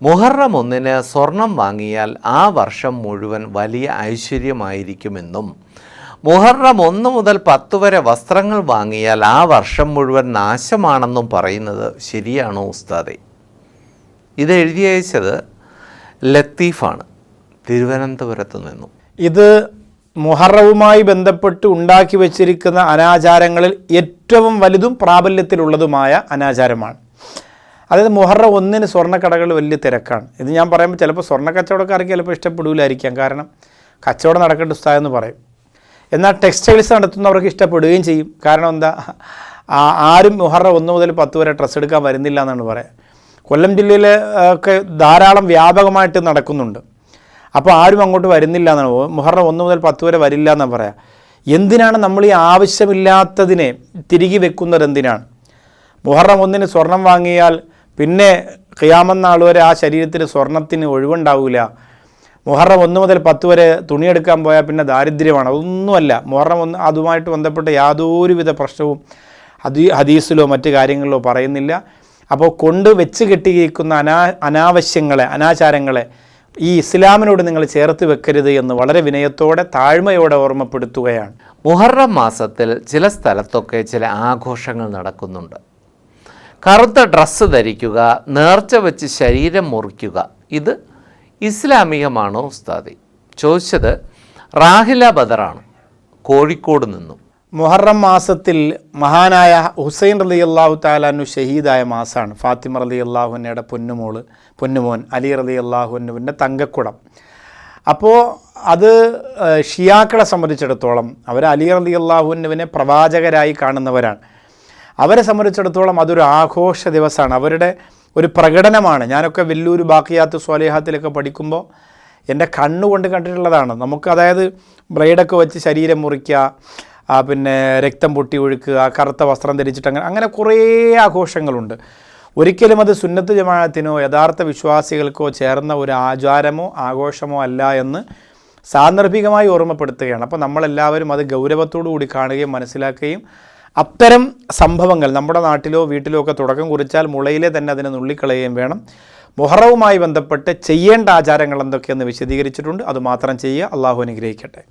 മുഹറം 1-ന് സ്വർണം വാങ്ങിയാൽ ആ വർഷം മുഴുവൻ വലിയ ഐശ്വര്യമായിരിക്കുമെന്നും മുഹറം 1 മുതൽ 10 വരെ വസ്ത്രങ്ങൾ വാങ്ങിയാൽ ആ വർഷം മുഴുവൻ നാശമാണെന്നും പറയുന്നത് ശരിയാണോ ഉസ്താദേ? ഇത് എഴുതി അയച്ചത് ലത്തീഫാണ്, തിരുവനന്തപുരത്ത് നിന്നും. ഇത് മുഹറവുമായി ബന്ധപ്പെട്ട് ഉണ്ടാക്കി വച്ചിരിക്കുന്ന അനാചാരങ്ങളിൽ ഏറ്റവും വലുതും പ്രാബല്യത്തിലുള്ളതുമായ അനാചാരമാണ്. അതായത് മുഹറം 1-ന് സ്വർണ്ണക്കടകൾ വലിയ തിരക്കാണ്. ഇത് ഞാൻ പറയുമ്പോൾ ചിലപ്പോൾ സ്വർണ്ണ കച്ചവടക്കാർക്ക് ചിലപ്പോൾ ഇഷ്ടപ്പെടില്ലായിരിക്കാം, കാരണം കച്ചവടം നടക്കേണ്ട ഉസ്താദെന്ന് പറയും. എന്നാൽ ടെക്സ്റ്റൈൽസ് നടത്തുന്നവർക്ക് ഇഷ്ടപ്പെടുകയും ചെയ്യും. കാരണം എന്താ, ആരും മുഹറം 1 മുതൽ 10 വരെ ഡ്രസ്സ് എടുക്കാൻ വരുന്നില്ല എന്നാണ് പറയുക. കൊല്ലം ജില്ലയിൽ ഒക്കെ ധാരാളം വ്യാപകമായിട്ട് നടക്കുന്നുണ്ട്. അപ്പോൾ ആരും അങ്ങോട്ട് വരുന്നില്ല എന്നാണ്, മുഹറം 1 മുതൽ 10 വരെ വരില്ല എന്നാണ് പറയാം. എന്തിനാണ് നമ്മൾ ഈ ആവശ്യമില്ലാത്തതിനെ തിരികെ വെക്കുന്നത്? എന്തിനാണ്? മുഹറം 1-ന് സ്വർണം വാങ്ങിയാൽ പിന്നെ ഖിയാമത്ത് നാൾ വരെ ആ ശരീരത്തിന് സ്വർണത്തിന് ഒഴിവുണ്ടാവില്ല. മുഹറം 1 മുതൽ 10 വരെ തുണിയെടുക്കാൻ പോയാൽ പിന്നെ ദാരിദ്ര്യമാണ്. അതൊന്നുമല്ല. മുഹറം 1 അതുമായിട്ട് ബന്ധപ്പെട്ട യാതൊരുവിധ പ്രശ്നവും ഹദീസിലോ മറ്റു കാര്യങ്ങളിലോ പറയുന്നില്ല. അപ്പോൾ കൊണ്ട് വെച്ച് കെട്ടിയിരിക്കുന്ന അനാവശ്യങ്ങളെ, അനാചാരങ്ങളെ ഈ ഇസ്ലാമിനോട് നിങ്ങൾ ചേർത്ത് വെക്കരുത് എന്ന് വളരെ വിനയത്തോടെ താഴ്മയോടെ ഓർമ്മപ്പെടുത്തുകയാണ്. മുഹറം മാസത്തിൽ ചില സ്ഥലത്തൊക്കെ ചില ആഘോഷങ്ങൾ നടക്കുന്നുണ്ട്. കറുത്ത ഡ്രസ്സ് ധരിക്കുക, നേർച്ച വെച്ച് ശരീരം മുറിക്കുക, ഇത് ഇസ്ലാമികമാണോ ഉസ്താദി? ചോദിച്ചത് റാഹില ബദറാണ്, കോഴിക്കോട് നിന്നും. മുഹറം മാസത്തിൽ മഹാനായ ഹുസൈൻ റളിയല്ലാഹു തആല അൻഹു ഷഹീദായ മാസമാണ്. ഫാത്തിമ റളിയല്ലാഹു അൻഹയുടെ പൊന്നുമോൻ അലി റളിയല്ലാഹു അൻഹുവിൻ്റെ തങ്കക്കുടം. അപ്പോൾ അത് ഷിയാക്കളെ സംബന്ധിച്ചിടത്തോളം അവർ അലി റളിയല്ലാഹു അൻഹുവിനെ പ്രവാചകരായി കാണുന്നവരാണ്. അവരെ സംബന്ധിച്ചിടത്തോളം അതൊരു ആഘോഷ ദിവസമാണ്, അവരുടെ ഒരു പ്രകടനമാണ്. ഞാനൊക്കെ വെല്ലൂർ ബാക്കിയാത്ത് സ്വാലിഹാത്തിലൊക്കെ പഠിക്കുമ്പോൾ എൻ്റെ കണ്ണുകൊണ്ട് കണ്ടിട്ടുള്ളതാണ്. നമുക്ക് അതായത് ബ്ലേഡൊക്കെ വെച്ച് ശരീരം മുറിക്കുക, പിന്നെ രക്തം പൊട്ടി ഒഴുക്കുക, കറുത്ത വസ്ത്രം ധരിച്ചിട്ട് അങ്ങനെ കുറേ ആഘോഷങ്ങളുണ്ട്. ഒരിക്കലും അത് സുന്നത്ത് ജമാഅത്തിനോ യഥാർത്ഥ വിശ്വാസികൾക്കോ ചേർന്ന ഒരു ആചാരമോ ആഘോഷമോ അല്ല എന്ന് സാന്ദർഭികമായി ഓർമ്മപ്പെടുത്തുകയാണ്. അപ്പോൾ നമ്മളെല്ലാവരും അത് ഗൗരവത്തോടു കൂടി കാണുകയും മനസ്സിലാക്കുകയും അത്തരം സംഭവങ്ങൾ നമ്മുടെ നാട്ടിലോ വീട്ടിലോ ഒക്കെ തുടക്കം കുറിച്ചാൽ മുളയിലെ തന്നെ അതിനെ നുള്ളിക്കളയുകയും വേണം. മുഹറവുമായി ബന്ധപ്പെട്ട് ചെയ്യേണ്ട ആചാരങ്ങൾ എന്തൊക്കെയെന്ന് വിശദീകരിച്ചിട്ടുണ്ട്. അതുമാത്രം ചെയ്യുക. അള്ളാഹു അനുഗ്രഹിക്കട്ടെ.